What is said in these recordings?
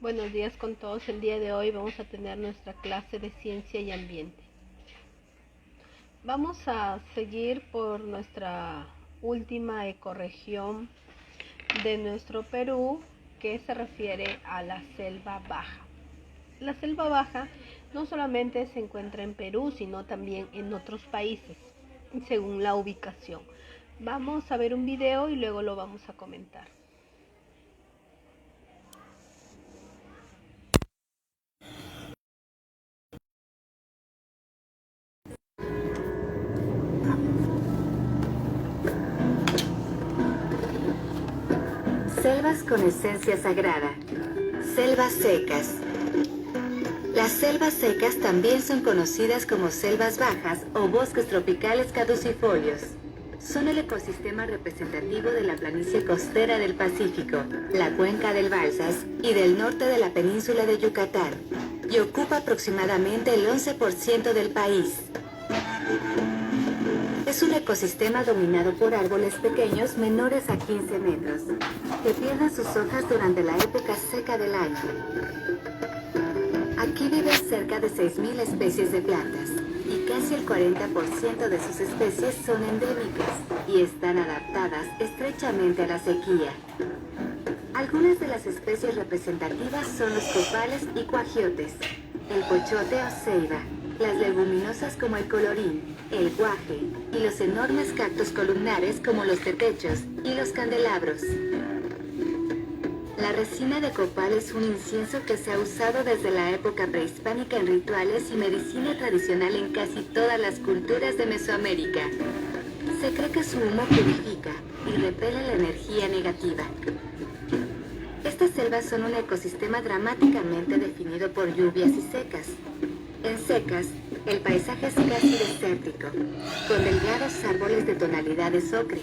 Buenos días con todos. El día de hoy vamos a tener nuestra clase de ciencia y ambiente. Vamos a seguir por nuestra última ecorregión de nuestro Perú, que se refiere a la selva baja. La selva baja no solamente se encuentra en Perú, sino también en otros países, según la ubicación. Vamos a ver un video y luego lo vamos a comentar. Selvas con esencia sagrada. Selvas secas. Las selvas secas también son conocidas como selvas bajas o bosques tropicales caducifolios. Son el ecosistema representativo de la planicie costera del Pacífico, la cuenca del Balsas y del norte de la península de Yucatán, y ocupa aproximadamente el 11% del país. Es un ecosistema dominado por árboles pequeños menores a 15 metros, que pierden sus hojas durante la época seca del año. Aquí viven cerca de 6.000 especies de plantas, y casi el 40% de sus especies son endémicas y están adaptadas estrechamente a la sequía. Algunas de las especies representativas son los copales y cuajiotes, el pochote o ceiba, las leguminosas como el colorín, el guaje y los enormes cactus columnares como los tetechos y los candelabros. La resina de copal es un incienso que se ha usado desde la época prehispánica en rituales y medicina tradicional en casi todas las culturas de Mesoamérica. Se cree que su humo purifica y repele la energía negativa. Estas selvas son un ecosistema dramáticamente definido por lluvias y secas. En secas, el paisaje es casi desértico, con delgados árboles de tonalidades ocre.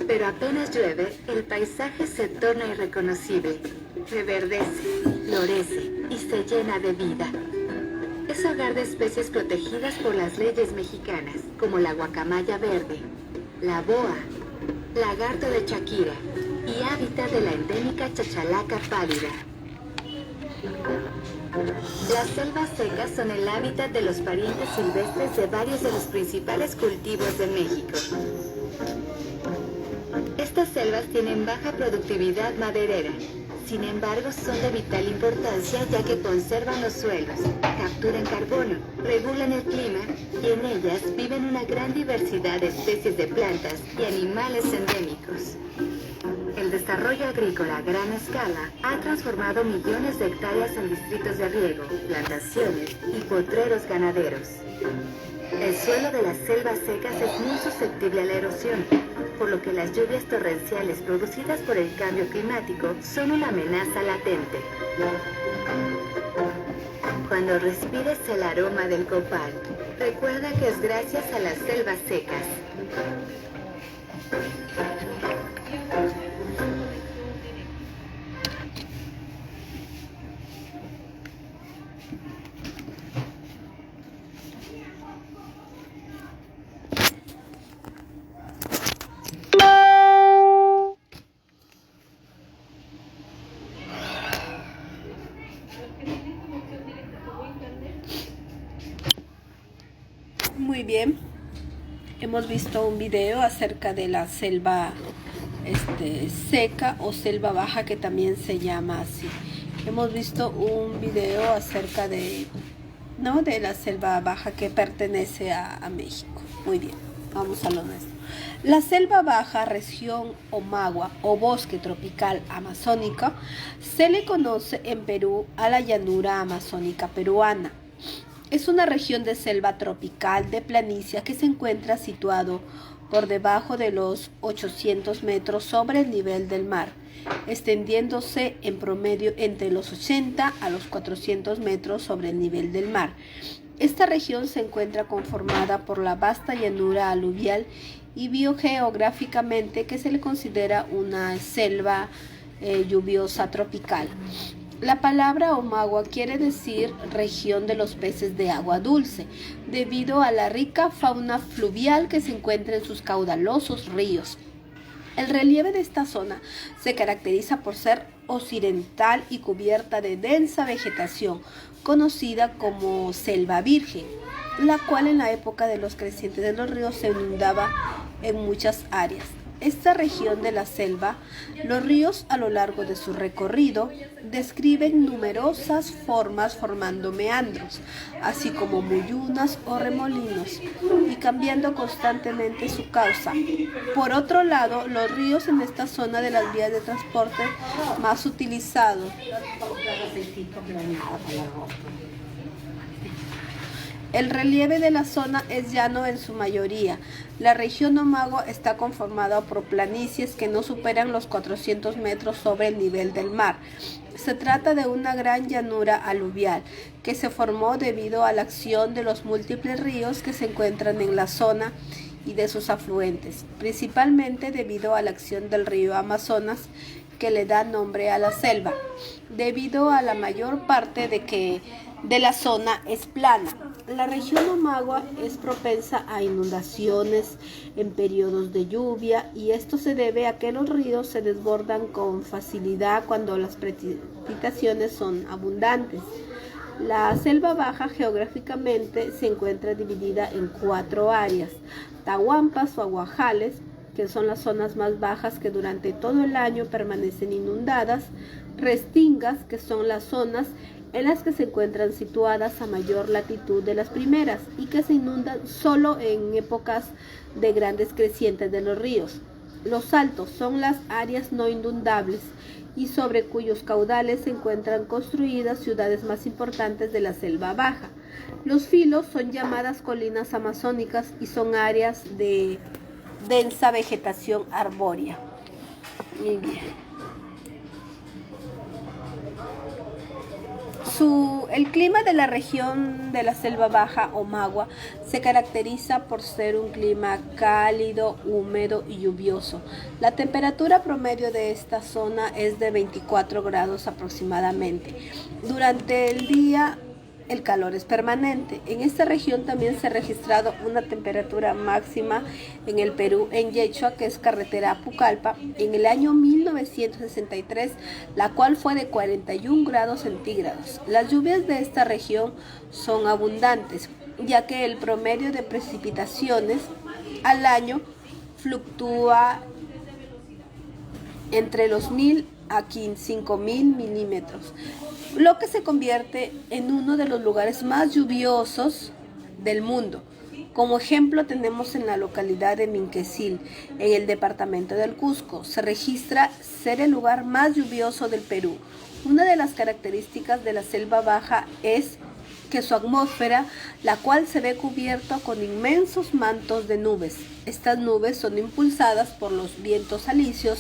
Pero apenas llueve, el paisaje se torna irreconocible, reverdece, florece y se llena de vida. Es hogar de especies protegidas por las leyes mexicanas, como la guacamaya verde, la boa, lagarto de Shakira y hábitat de la endémica chachalaca pálida. Las selvas secas son el hábitat de los parientes silvestres de varios de los principales cultivos de México. Estas selvas tienen baja productividad maderera, sin embargo son de vital importancia ya que conservan los suelos, capturan carbono, regulan el clima y en ellas viven una gran diversidad de especies de plantas y animales endémicos. El desarrollo agrícola a gran escala ha transformado millones de hectáreas en distritos de riego, plantaciones y potreros ganaderos. El suelo de las selvas secas es muy susceptible a la erosión, por lo que las lluvias torrenciales producidas por el cambio climático son una amenaza latente. Cuando respires el aroma del copal, recuerda que es gracias a las selvas secas. Muy bien, hemos visto un video acerca de la selva seca o selva baja, que también se llama así. Hemos visto un video acerca de la selva baja que pertenece a México. Muy bien, vamos a lo nuestro. La selva baja, región Omagua o bosque tropical amazónico, se le conoce en Perú a la llanura amazónica peruana. Es una región de selva tropical de planicie que se encuentra situado por debajo de los 800 metros sobre el nivel del mar, extendiéndose en promedio entre los 80 a los 400 metros sobre el nivel del mar. Esta región se encuentra conformada por la vasta llanura aluvial y biogeográficamente que se le considera una selva lluviosa tropical. La palabra Omagua quiere decir región de los peces de agua dulce, debido a la rica fauna fluvial que se encuentra en sus caudalosos ríos. El relieve de esta zona se caracteriza por ser occidental y cubierta de densa vegetación, conocida como selva virgen, la cual en la época de los crecientes de los ríos se inundaba en muchas áreas. Esta región de la selva, los ríos a lo largo de su recorrido describen numerosas formas formando meandros, así como muyunas o remolinos, y cambiando constantemente su causa. Por otro lado, los ríos en esta zona de las vías de transporte más utilizados. El relieve de la zona es llano en su mayoría. La región Omagua está conformada por planicies que no superan los 400 metros sobre el nivel del mar. Se trata de una gran llanura aluvial que se formó debido a la acción de los múltiples ríos que se encuentran en la zona y de sus afluentes, principalmente debido a la acción del río Amazonas que le da nombre a la selva, debido a la mayor parte de la zona es plana. La región Omagua es propensa a inundaciones en periodos de lluvia y esto se debe a que los ríos se desbordan con facilidad cuando las precipitaciones son abundantes. La selva baja geográficamente se encuentra dividida en 4 áreas: tahuampas o aguajales, que son las zonas más bajas que durante todo el año permanecen inundadas; restingas, que son las zonas en las que se encuentran situadas a mayor latitud de las primeras y que se inundan solo en épocas de grandes crecientes de los ríos. Los altos son las áreas no inundables y sobre cuyos caudales se encuentran construidas ciudades más importantes de la selva baja. Los filos son llamadas colinas amazónicas y son áreas de densa vegetación arbórea. Muy bien. El clima de la región de la selva baja Omagua se caracteriza por ser un clima cálido, húmedo y lluvioso. La temperatura promedio de esta zona es de 24 grados aproximadamente. Durante el día el calor es permanente. En esta región también se ha registrado una temperatura máxima en el Perú, en Yechua, que es carretera a Pucallpa, en el año 1963, la cual fue de 41 grados centígrados. Las lluvias de esta región son abundantes, ya que el promedio de precipitaciones al año fluctúa entre los 1.000 a 5.000 milímetros, lo que se convierte en uno de los lugares más lluviosos del mundo. Como ejemplo tenemos en la localidad de Minquesil, en el departamento del Cusco. Se registra ser el lugar más lluvioso del Perú. Una de las características de la selva baja es que su atmósfera, la cual se ve cubierta con inmensos mantos de nubes. Estas nubes son impulsadas por los vientos alisios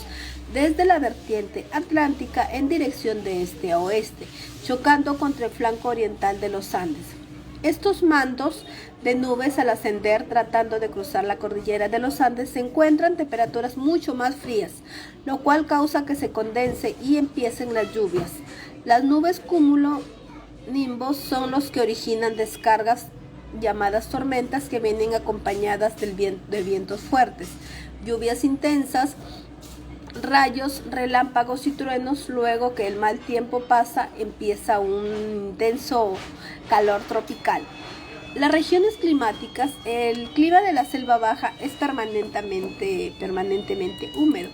desde la vertiente atlántica en dirección de este a oeste, chocando contra el flanco oriental de los Andes. Estos mantos de nubes, al ascender tratando de cruzar la cordillera de los Andes, se encuentran temperaturas mucho más frías, lo cual causa que se condense y empiecen las lluvias. Las nubes cúmulo nimbos son los que originan descargas llamadas tormentas, que vienen acompañadas de vientos fuertes, lluvias intensas, rayos, relámpagos y truenos. Luego que el mal tiempo pasa, empieza un intenso calor tropical. Las regiones climáticas, el clima de la selva baja es permanentemente húmedo.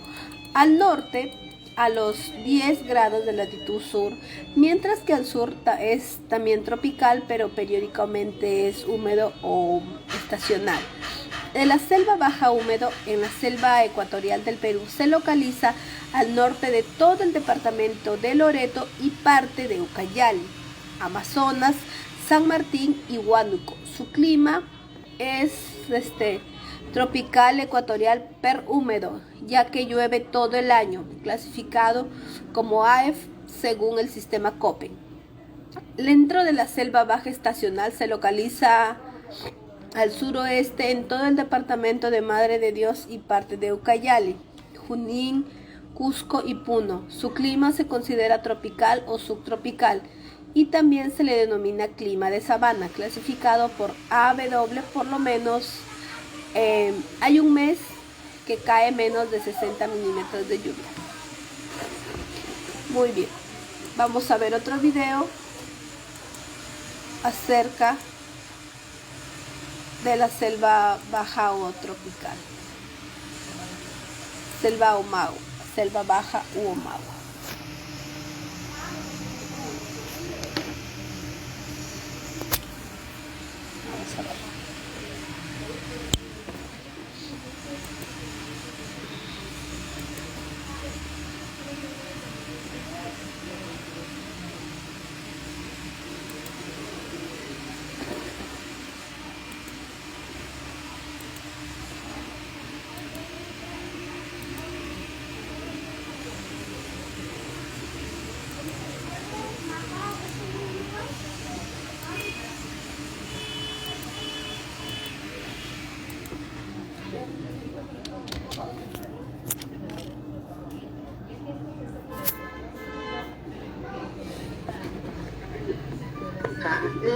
Al norte, a los 10 grados de latitud sur, mientras que al sur es también tropical, pero periódicamente es húmedo o estacional. De la selva baja húmedo, en la selva ecuatorial del Perú, se localiza al norte de todo el departamento de Loreto y parte de Ucayali, Amazonas, San Martín y Huánuco. Su clima es tropical ecuatorial perhúmedo, ya que llueve todo el año, clasificado como AEF según el sistema Köppen. Dentro de la selva baja estacional se localiza al suroeste en todo el departamento de Madre de Dios y parte de Ucayali, Junín, Cusco y Puno. Su clima se considera tropical o subtropical y también se le denomina clima de sabana, clasificado por AW. Por lo menos hay un mes que cae menos de 60 milímetros de lluvia. Muy bien, vamos a ver otro video acerca de la selva baja o tropical. Selva Omagua, selva baja u Omagua. Vamos a ver.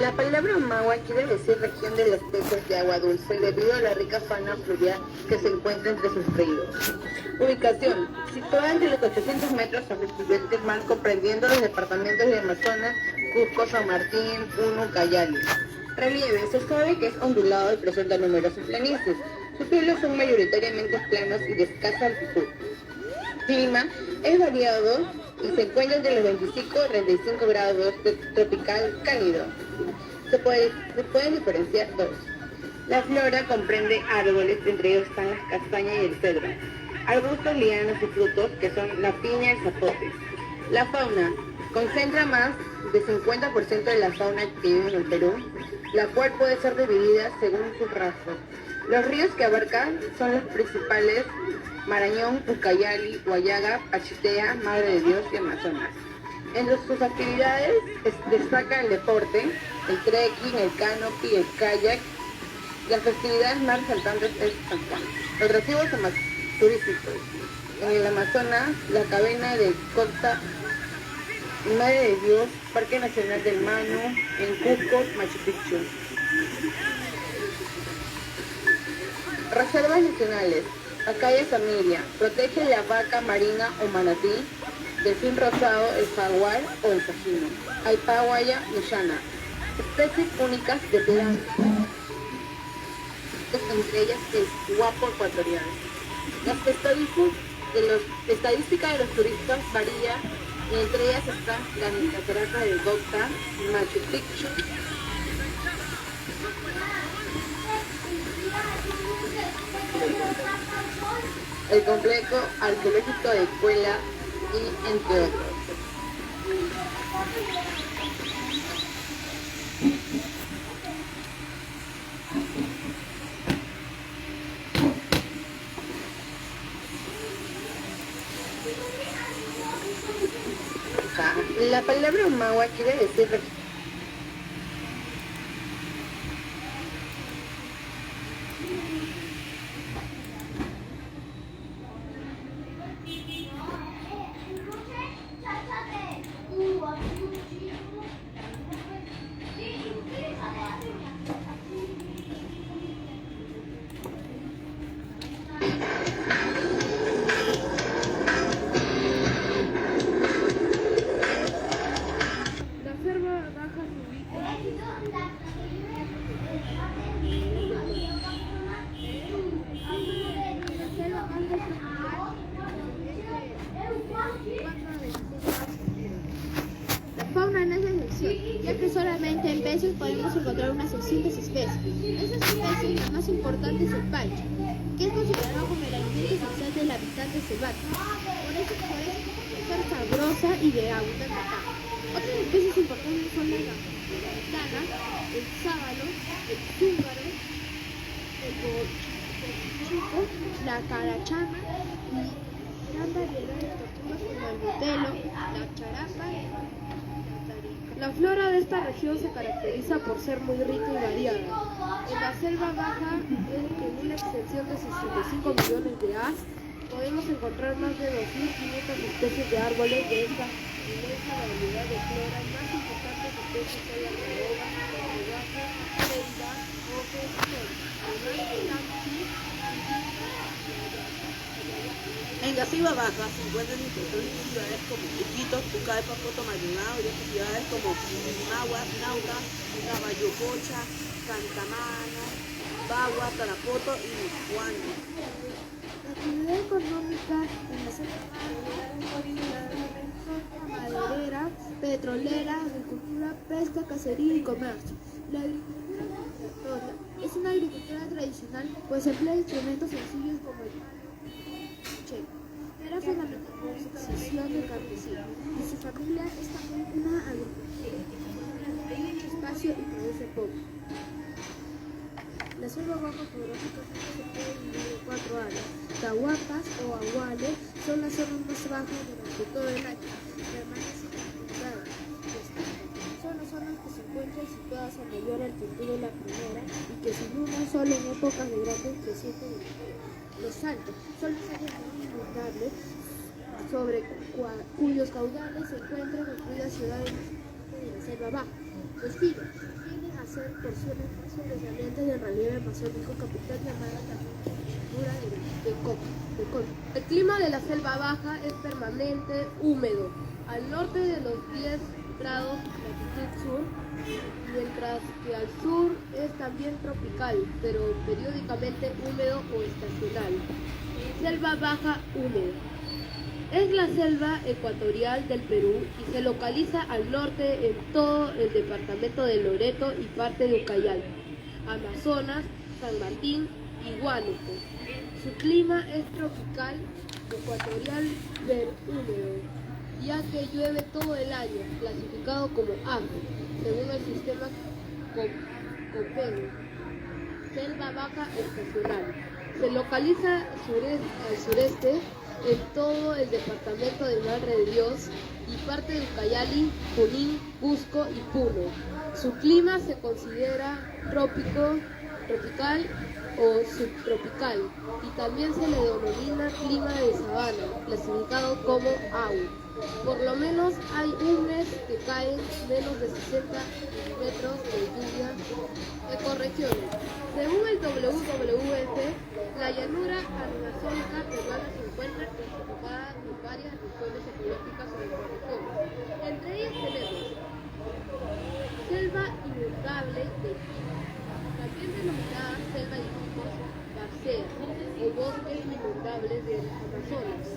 La palabra Omagua quiere decir región de los peces de agua dulce debido a la rica fauna fluvial que se encuentra entre sus ríos. Ubicación: situada entre los 800 metros sobre el nivel del mar, comprendiendo los departamentos de Amazonas, Cusco, San Martín, Puno, Cayali. Relieve: se sabe que es ondulado y presenta numerosos planicies. Sus suelos son mayoritariamente planos y de escasa altitud. Clima: es variado y se encuentra entre los 25 y 35 grados de tropical cálido. Se pueden diferenciar dos. La flora comprende árboles, entre ellos están las castañas y el cedro. Arbustos, lianas y frutos, que son la piña y el zapote. La fauna concentra más del 50% de la fauna que vive en el Perú, la cual puede ser dividida según sus rasgos. Los ríos que abarcan son los principales: Marañón, Ucayali, Huallaga, Pachitea, Madre de Dios y Amazonas. Entre sus actividades destaca el deporte, el trekking, el canopy, el kayak. Las festividades más resaltantes es los atractivos turísticos. En el Amazonas, la cabena de Cocta, Madre de Dios, Parque Nacional del Manu, en Cusco, Machu Picchu. Reservas nacionales: Acaya Familia, protege la vaca marina o manatí, delfín rosado, el jaguar o el cajino. Aypahuaya Millana, especies únicas de plantas, entre ellas el guapo ecuatoriano. Las estadísticas de los turistas varía, y entre ellas están la catarata del Cocta, Machu Picchu, el complejo arqueológico de Cuela y entre otros. La palabra Omagua quiere decir región. Ya que solamente en peces podemos encontrar unas 600 especies. Esas especies, la más importante es el palcho, que es considerado como el alimento esencial del habitante selvático. Por eso es ser sabrosa y de abundante carne. Otras especies importantes son la gitana, el sábalo, el zúngaro, el bochico, la carachama y gran variedad de tortugas como el botelo, la charapa y la tarica. La flora de esta región se caracteriza por ser muy rica y variada. En la selva baja, en una extensión de 65 millones de as, podemos encontrar más de 2.500 especies de árboles de esta inmensa variedad de flora. Más importantes especies son la caoba, el guapo, ceiba, oque y sol. Además de tamchi, En la selva baja se encuentran importantes ciudades como Iquitos, Pucallpa, Puerto Maldonado y otras ciudades como Magua, Nauta, Caballococha, Cantamano, Bagua, Tarapoto y Huánuco. La actividad económica en la selva maderera, petrolera, agricultura, pesca, cacería y comercio. La agricultura migratoria es una agricultura tradicional, pues emplea instrumentos sencillos como el cheque. Era fundamental por su sucesión de campesinos y su familia es también una agricultura. Hay mucho espacio y produce poco. La selva baja geográficamente se puede dividir en 4 áreas. Tahuapas o aguales son las zonas más bajas durante todo el año. Permanecen inundadas. Son las zonas que se encuentran situadas a mayor altitud de la primera y que se inundan solo en épocas de grandes crecientes del río. Los altos son las áreas muy inundables sobre cuyos caudales se encuentran incluidas ciudades de la selva baja. Los finos tienden a ser porciones más sobresalientes del relieve amazónico capital llamada también cultura de coco. El clima de la selva baja es permanente húmedo, al norte de los 10 grados latitud sur, mientras que al sur es también tropical, pero periódicamente húmedo o estacional. Selva baja húmeda. Es la selva ecuatorial del Perú y se localiza al norte en todo el departamento de Loreto y parte de Ucayali, Amazonas, San Martín y Huánuco. Su clima es tropical ecuatorial húmedo, ya que llueve todo el año, clasificado como AFE, según el sistema Köppen. Selva baja estacional. Se localiza al sureste en todo el departamento de Madre de Dios y parte de Ucayali, Junín, Cusco y Puno. Su clima se considera tropical o subtropical y también se le denomina clima de sabana, clasificado como AU. Por lo menos hay un mes que caen menos de 60 milímetros de lluvia. Ecorregiones. Según el WWF, la llanura amazónica peruana se encuentra clasificada en varias regiones ecológicas o ecorregiones. Entre ellas tenemos selva inundable de Iquitos, también denominada selva de Iquitos, Garcea, o bosques inundables del Amazonas.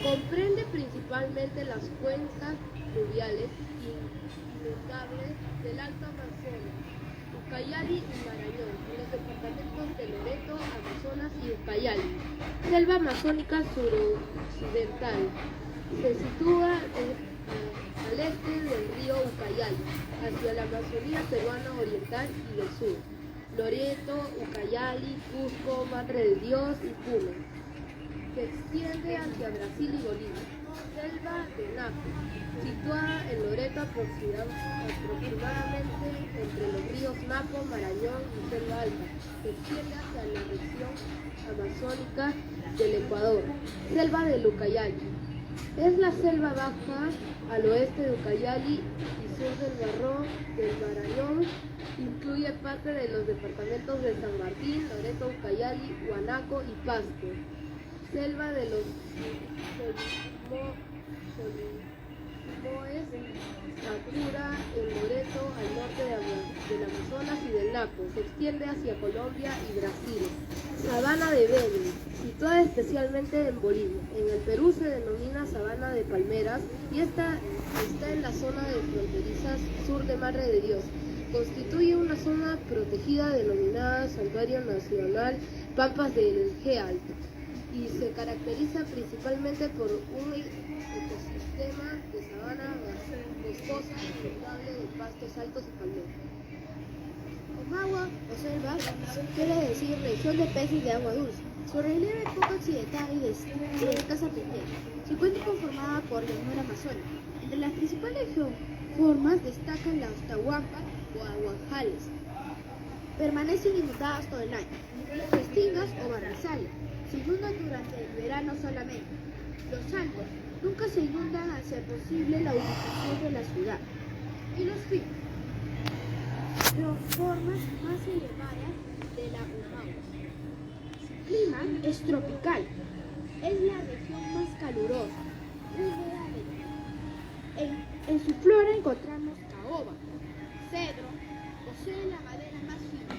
Comprende principalmente las cuencas fluviales inundables del Alto Amazonas, Ucayali y Marañón, en los departamentos de Loreto, Amazonas y Ucayali. Selva amazónica suroccidental. Se sitúa al este del río Ucayali, hacia la Amazonía peruana oriental y del sur. Loreto, Ucayali, Cusco, Madre de Dios y Puno. Se extiende hacia Brasil y Bolivia. Selva de Napo, situada en Loreto aproximadamente entre los ríos Napo, Marañón y Selva Alta. Se extiende hacia la región amazónica del Ecuador. Selva de Ucayali. Es la selva baja al oeste de Ucayali y sur del Marañón. Incluye parte de los departamentos de San Martín, Loreto, Ucayali, Huánuco y Pasco. Selva de los Solimoes, Sakura, en Loreto, al norte del Amazonas y del Napo. Se extiende hacia Colombia y Brasil. Sabana de Beni, situada especialmente en Bolivia. En el Perú se denomina sabana de palmeras y está en la zona de fronterizas sur de Madre de Dios. Constituye una zona protegida denominada Santuario Nacional Pampas del G Alto y se caracteriza principalmente por un ecosistema de sabana boscosa inundable de pastos altos y palmeras. Omagua o selva quiere decir región de peces de agua dulce. Su relieve es poco accidental y de escasa pendiente. Se encuentra conformada por llanura amazónica. Entre las principales geoformas destacan las tahuampas o aguajales. Permanecen inundadas todo el año. Las restingas o barrizales se inundan durante el verano solamente. Los altos nunca se inundan al ser posible la ubicación de la ciudad. Y los finos, formas más elevadas de la Omagua. Su clima es tropical. Es la región más calurosa, húmeda del mundo. En su flora encontramos caoba, cedro, posee la madera más fina,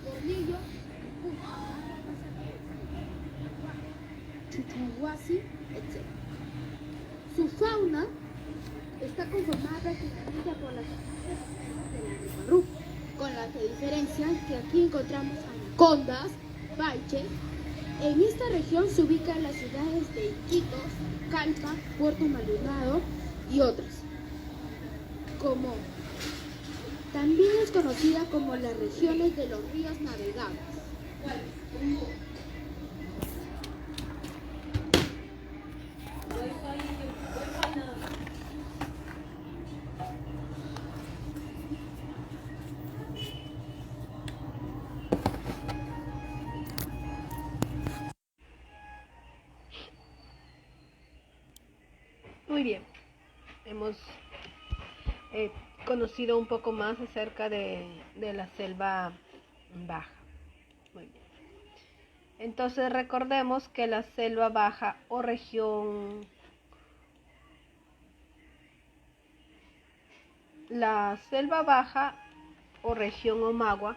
tornillo, chuchuhuasi, etc. Su fauna está conformada prácticamente por las especies de la rupa, con la que diferencia que aquí encontramos anacondas, paiches. En esta región se ubican las ciudades de Iquitos, Calpa, Puerto Maldonado y otras. También es conocida como las regiones de los ríos navegables. Muy bien, hemos conocido un poco más acerca de la selva baja. Muy bien. Entonces recordemos que la selva baja o región Omagua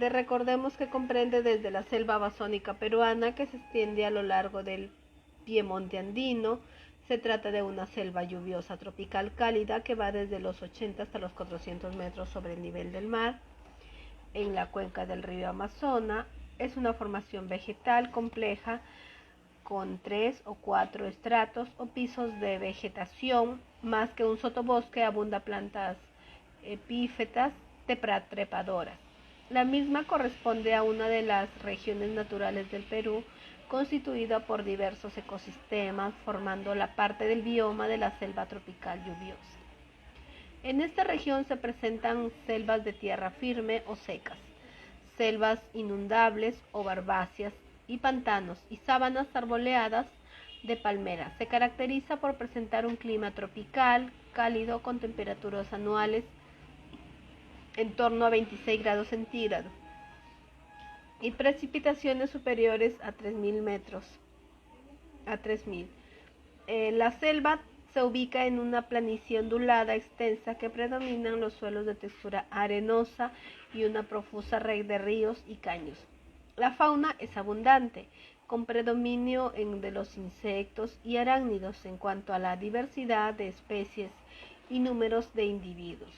recordemos que comprende desde la selva amazónica peruana que se extiende a lo largo del Piemonte andino. Se trata de una selva lluviosa tropical cálida que va desde los 80 hasta los 400 metros sobre el nivel del mar. En la cuenca del río Amazonas es una formación vegetal compleja con 3 o 4 estratos o pisos de vegetación. Más que un sotobosque, abunda plantas epífitas trepadoras. La misma corresponde a una de las regiones naturales del Perú, constituida por diversos ecosistemas, formando la parte del bioma de la selva tropical lluviosa. En esta región se presentan selvas de tierra firme o secas, selvas inundables o barbáceas y pantanos y sabanas arboleadas de palmeras. Se caracteriza por presentar un clima tropical, cálido, con temperaturas anuales en torno a 26 grados centígrados y precipitaciones superiores a 3.000 metros. La selva se ubica en una planicie ondulada extensa que predominan los suelos de textura arenosa y una profusa red de ríos y caños. La fauna es abundante, con predominio de los insectos y arácnidos en cuanto a la diversidad de especies y números de individuos.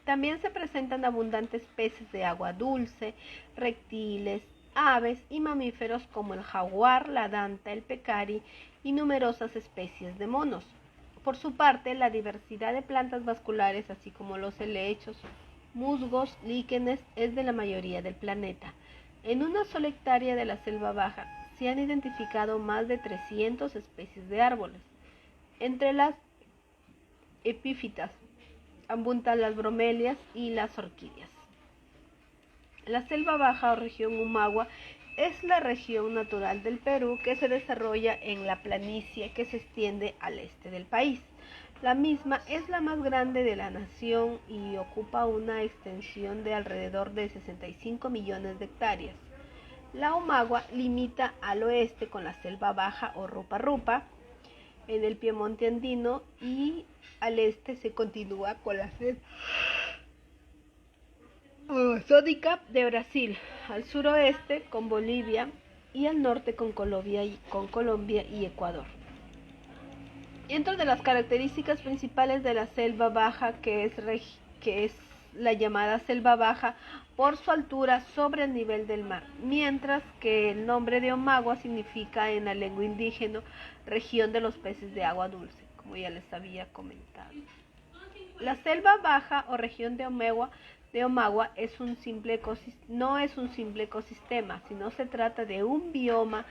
También se presentan abundantes peces de agua dulce, reptiles, aves y mamíferos como el jaguar, la danta, el pecari y numerosas especies de monos. Por su parte, la diversidad de plantas vasculares, así como los helechos, musgos, líquenes, es de la mayoría del planeta. En una sola hectárea de la selva baja se han identificado más de 300 especies de árboles. Entre las epífitas abundan las bromelias y las orquídeas. La selva baja o región Omagua es la región natural del Perú que se desarrolla en la planicie que se extiende al este del país. La misma es la más grande de la nación y ocupa una extensión de alrededor de 65 millones de hectáreas. La Omagua limita al oeste con la selva baja o rupa-rupa en el Piemonte andino y al este se continúa con la selva amazónica de Brasil, al suroeste con Bolivia y al norte con Colombia y Ecuador. Dentro de las características principales de la selva baja, que es la llamada selva baja por su altura sobre el nivel del mar, mientras que el nombre de Omagua significa en la lengua indígena región de los peces de agua dulce, como ya les había comentado. La selva baja o región de Omagua no es un simple ecosistema, sino se trata de un bioma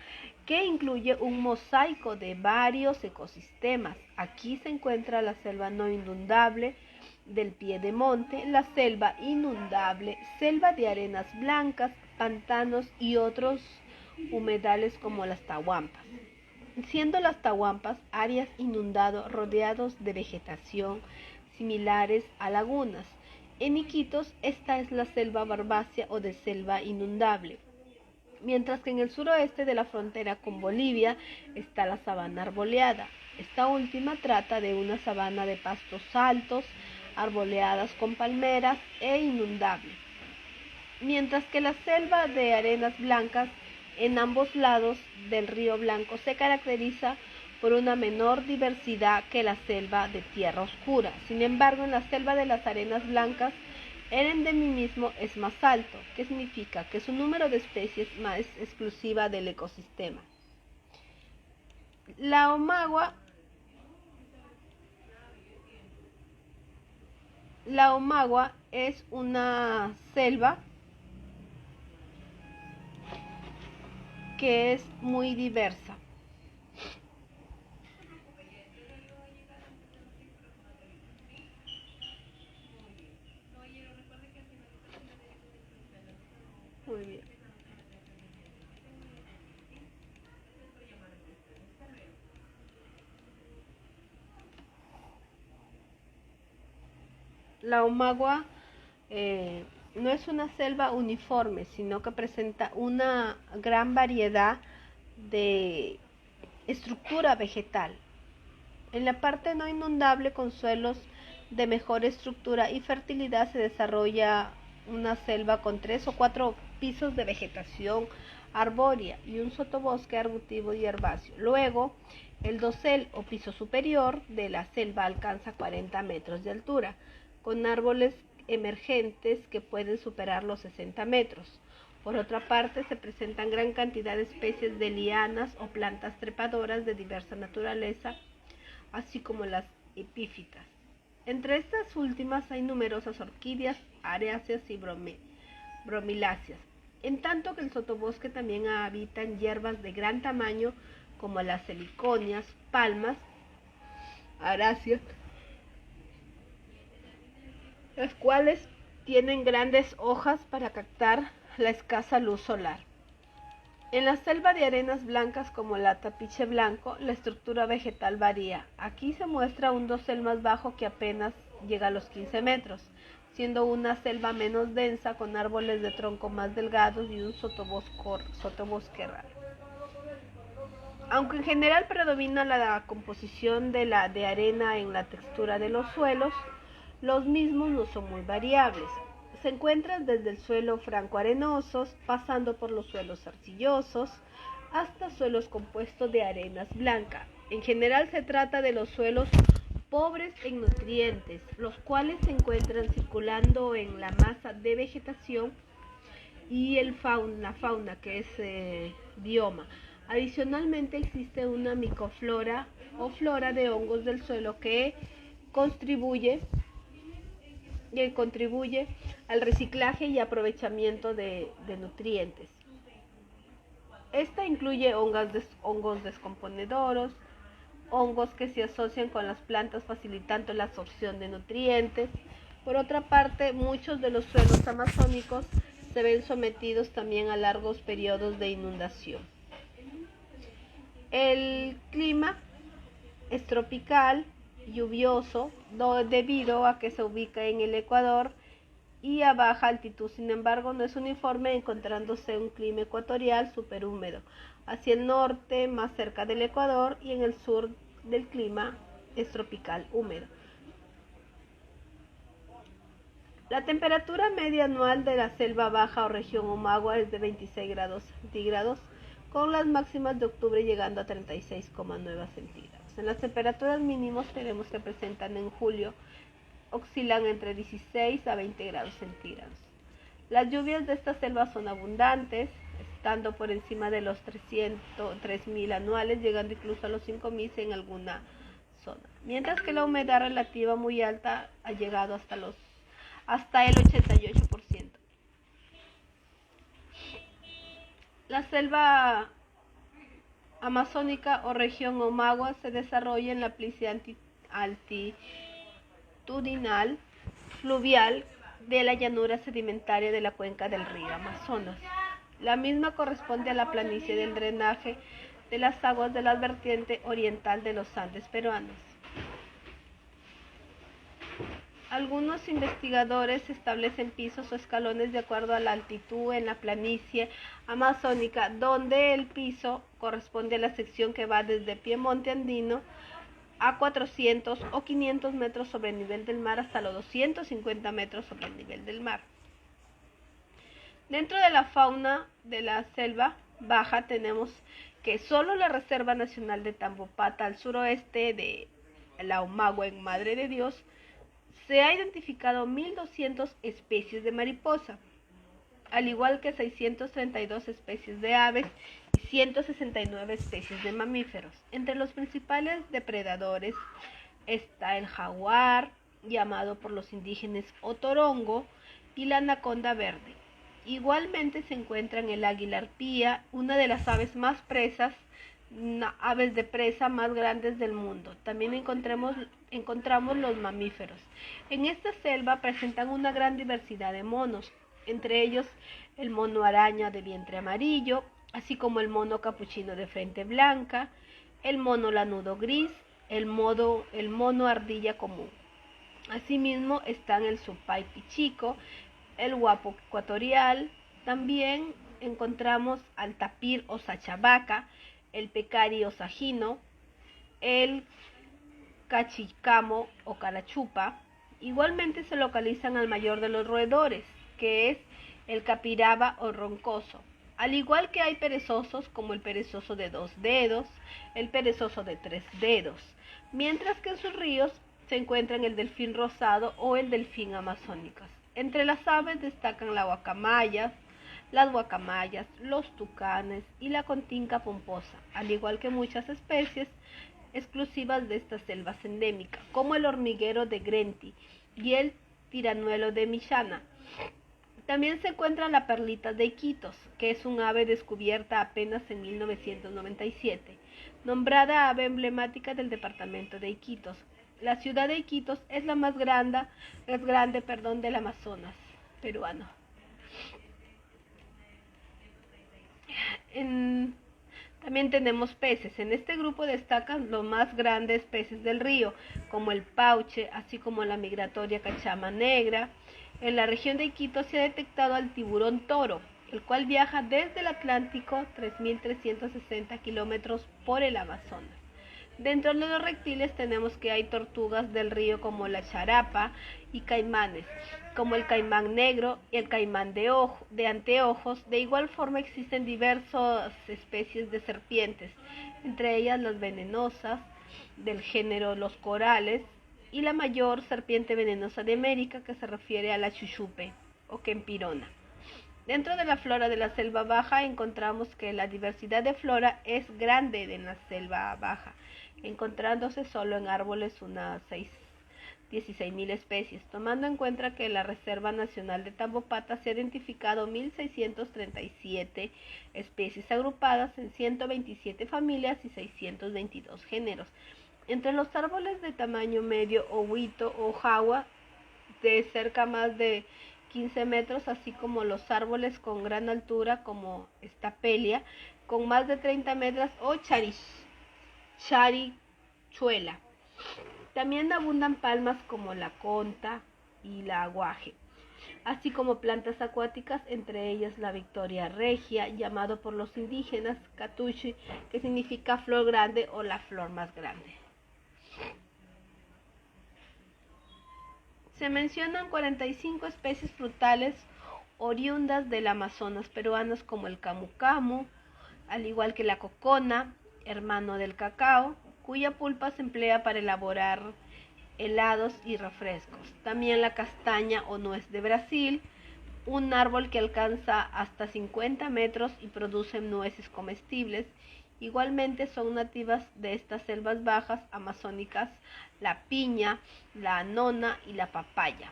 que incluye un mosaico de varios ecosistemas. Aquí se encuentra la selva no inundable del piedemonte, la selva inundable, selva de arenas blancas, pantanos y otros humedales como las tahuampas. Siendo las tahuampas áreas inundadas rodeados de vegetación similares a lagunas. En Iquitos, esta es la selva barbácea o de selva inundable. mientras que en el suroeste de la frontera con Bolivia está la sabana arboleada. Esta última trata de una sabana de pastos altos, arboleadas con palmeras e inundable, mientras que la selva de arenas blancas en ambos lados del río Blanco se caracteriza por una menor diversidad que la selva de tierra oscura. Sin embargo, en la selva de las arenas blancas el endemismo es más alto, que significa que su número de especies más exclusiva del ecosistema. La Omagua es una selva que es muy diversa. Muy bien. La Omagua no es una selva uniforme, sino que presenta una gran variedad de estructura vegetal. En la parte no inundable, con suelos de mejor estructura y fertilidad, se desarrolla una selva con 3 o 4 pisos de vegetación arbórea y un sotobosque arbustivo y herbáceo. Luego, el dosel o piso superior de la selva alcanza 40 metros de altura, con árboles emergentes que pueden superar los 60 metros. Por otra parte, se presentan gran cantidad de especies de lianas o plantas trepadoras de diversa naturaleza, así como las epífitas. Entre estas últimas hay numerosas orquídeas, aráceas y bromiláceas, en tanto que el sotobosque también habitan hierbas de gran tamaño como las heliconias, palmas, aráceas, las cuales tienen grandes hojas para captar la escasa luz solar. En la selva de arenas blancas como la tapiche blanco, la estructura vegetal varía. Aquí se muestra un dosel más bajo que apenas llega a los 15 metros, siendo una selva menos densa con árboles de tronco más delgados y un sotobosque raro. Aunque en general predomina la composición de arena en la textura de los suelos, los mismos no son muy variables. Se encuentran desde el suelo franco-arenosos, pasando por los suelos arcillosos, hasta suelos compuestos de arenas blancas. En general se trata de los suelos pobres en nutrientes, los cuales se encuentran circulando en la masa de vegetación y la fauna, que es bioma. Adicionalmente existe una micoflora o flora de hongos del suelo que contribuye al reciclaje y aprovechamiento de nutrientes. Esta incluye hongos descomponedores, hongos que se asocian con las plantas facilitando la absorción de nutrientes. Por otra parte, muchos de los suelos amazónicos se ven sometidos también a largos periodos de inundación. El clima es tropical, lluvioso, debido a que se ubica en el Ecuador y a baja altitud. Sin embargo, no es uniforme, encontrándose un clima ecuatorial superhúmedo hacia el norte, más cerca del Ecuador, y en el sur del clima es tropical húmedo. La temperatura media anual de la selva baja o región Omagua es de 26 grados centígrados, con las máximas de octubre llegando a 36,9 centígrados. En las temperaturas mínimas tenemos que presentan en julio oscilan entre 16 a 20 grados centígrados. Las lluvias de esta selva son abundantes, estando por encima de los 3.000 anuales, llegando incluso a los 5.000 en alguna zona, mientras que la humedad relativa muy alta ha llegado hasta el 88%. La selva amazónica o región Omagua se desarrolla en la planicie altitudinal fluvial de la llanura sedimentaria de la cuenca del río Amazonas. La misma corresponde a la planicie del drenaje de las aguas de la vertiente oriental de los Andes peruanos. Algunos investigadores establecen pisos o escalones de acuerdo a la altitud en la planicie amazónica, donde el piso corresponde a la sección que va desde Piemonte andino a 400 o 500 metros sobre el nivel del mar hasta los 250 metros sobre el nivel del mar. Dentro de la fauna de la selva baja tenemos que solo la Reserva Nacional de Tambopata al suroeste de la Omagua en Madre de Dios se ha identificado 1.200 especies de mariposa, al igual que 632 especies de aves y 169 especies de mamíferos. Entre los principales depredadores está el jaguar, llamado por los indígenas otorongo, y la anaconda verde. Igualmente se encuentran el águila arpía, una de las aves de presa más grandes del mundo. También encontramos los mamíferos. En esta selva presentan una gran diversidad de monos, entre ellos el mono araña de vientre amarillo, así como el mono capuchino de frente blanca, el mono lanudo gris, el mono ardilla común. Asimismo están el supay pichico, el guapo ecuatorial. También encontramos al tapir o sachabaca, el pecari o sajino, el cachicamo o carachupa. Igualmente se localizan al mayor de los roedores, que es el capiraba o roncoso. Al igual que hay perezosos como el perezoso de 2 dedos, el perezoso de 3 dedos, mientras que en sus ríos se encuentran el delfín rosado o el delfín amazónicas. Entre las aves destacan las guacamayas, los tucanes y la continca pomposa, al igual que muchas especies exclusivas de estas selvas endémicas, como el hormiguero de Grenti y el tiranuelo de Michana. También se encuentra la perlita de Iquitos, que es un ave descubierta apenas en 1997, nombrada ave emblemática del departamento de Iquitos. La ciudad de Iquitos es la más grande del Amazonas peruano. También tenemos peces. En este grupo destacan los más grandes peces del río, como el pauche, así como la migratoria cachama negra. En la región de Iquitos se ha detectado al tiburón toro, el cual viaja desde el Atlántico 3.360 kilómetros por el Amazonas. Dentro de los reptiles tenemos que hay tortugas del río como la charapa y caimanes, como el caimán negro y el caimán de anteojos. De igual forma existen diversas especies de serpientes, entre ellas las venenosas del género los corales y la mayor serpiente venenosa de América, que se refiere a la chuchupe o quempirona. Dentro de la flora de la selva baja encontramos que la diversidad de flora es grande en la selva baja, encontrándose solo en árboles unas 16.000 especies, tomando en cuenta que la Reserva Nacional de Tambopata se ha identificado 1.637 especies agrupadas en 127 familias y 622 géneros. Entre los árboles de tamaño medio o huito o jagua de cerca más de 15 metros, así como los árboles con gran altura como estapelia con más de 30 metros o charichuela. También abundan palmas como la conta y la aguaje, así como plantas acuáticas, entre ellas la victoria regia, llamado por los indígenas catuchi, que significa flor grande o la flor más grande. Se mencionan 45 especies frutales oriundas del Amazonas peruanas, como el camu camu, al igual que la cocona, hermano del cacao, cuya pulpa se emplea para elaborar helados y refrescos. También la castaña o nuez de Brasil, un árbol que alcanza hasta 50 metros y produce nueces comestibles. Igualmente son nativas de estas selvas bajas amazónicas la piña, la anona y la papaya.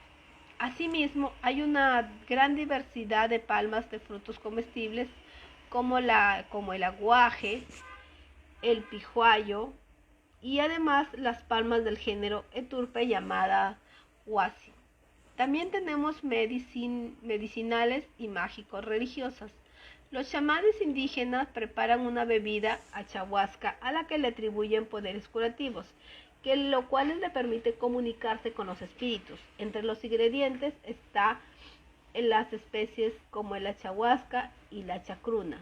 Asimismo, hay una gran diversidad de palmas de frutos comestibles como el aguaje, el pijuayo y además las palmas del género Eturpe llamada huasi. También tenemos medicinales y mágicos religiosas. Los chamanes indígenas preparan una bebida ayahuasca a la que le atribuyen poderes curativos, lo cual le permite comunicarse con los espíritus. Entre los ingredientes está en las especies como el ayahuasca y la chacruna,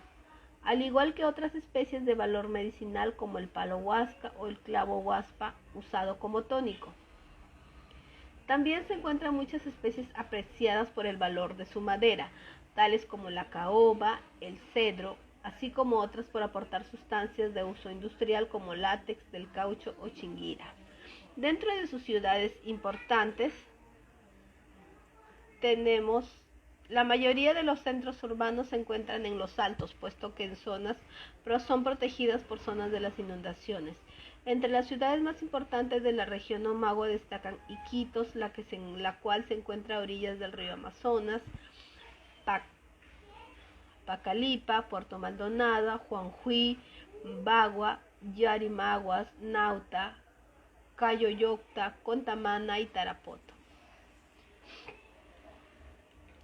al igual que otras especies de valor medicinal como el palo huasca o el clavo huaspa usado como tónico. También se encuentran muchas especies apreciadas por el valor de su madera, tales como la caoba, el cedro, así como otras por aportar sustancias de uso industrial como látex del caucho o chinguira. Dentro de sus ciudades importantes tenemos la mayoría de los centros urbanos se encuentran en los altos, puesto que en zonas, pero son protegidas por zonas de las inundaciones. Entre las ciudades más importantes de la región Omagua destacan Iquitos, la cual se encuentra a orillas del río Amazonas, Pacalipa, Puerto Maldonado, Juanjuy, Bagua, Yarimaguas, Nauta, Cayoyocta, Contamana y Tarapoto.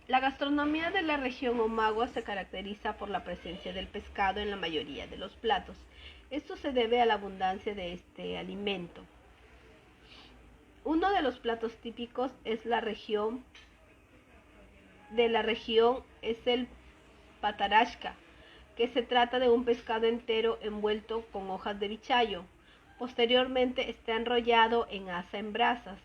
La gastronomía de la región Omagua se caracteriza por la presencia del pescado en la mayoría de los platos. Esto se debe a la abundancia de este alimento. Uno de los platos típicos es la región es el patarasca, que se trata de un pescado entero envuelto con hojas de bichayo. Posteriormente está enrollado en asa en brasas.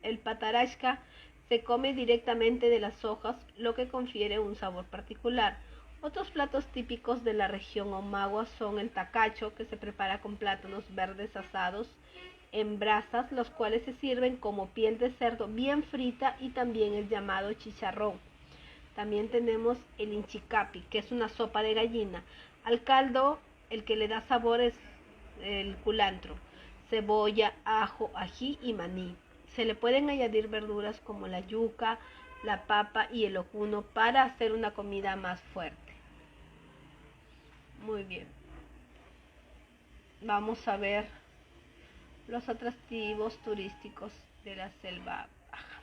El patarasca se come directamente de las hojas, lo que confiere un sabor particular. Otros platos típicos de la región Omagua son el tacacho, que se prepara con plátanos verdes asados en brasas, los cuales se sirven como piel de cerdo bien frita, y también el llamado chicharrón. También tenemos el inchicapi, que es una sopa de gallina. Al caldo, el que le da sabor es el culantro, cebolla, ajo, ají y maní. Se le pueden añadir verduras como la yuca, la papa y el ojuno para hacer una comida más fuerte. Muy bien. Vamos a ver los atractivos turísticos de la selva baja.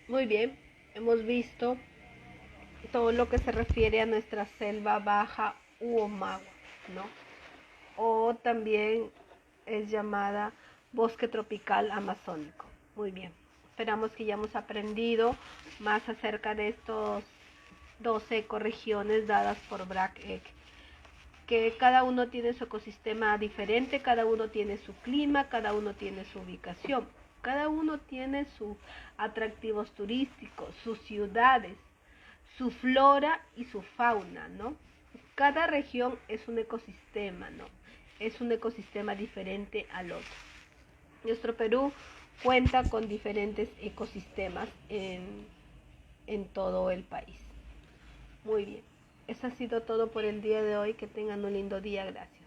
Muy bien, hemos visto todo lo que se refiere a nuestra selva baja u Omagua, ¿no? O también es llamada bosque tropical amazónico. Muy bien, esperamos que ya hemos aprendido más acerca de estos 12 ecorregiones dadas por Bragg Egg, que cada uno tiene su ecosistema diferente, cada uno tiene su clima, cada uno tiene su ubicación, cada uno tiene sus atractivos turísticos, sus ciudades, su flora y su fauna, ¿no? Cada región es un ecosistema, ¿no? Es un ecosistema diferente al otro. Nuestro Perú cuenta con diferentes ecosistemas en todo el país. Muy bien. Eso ha sido todo por el día de hoy. Que tengan un lindo día. Gracias.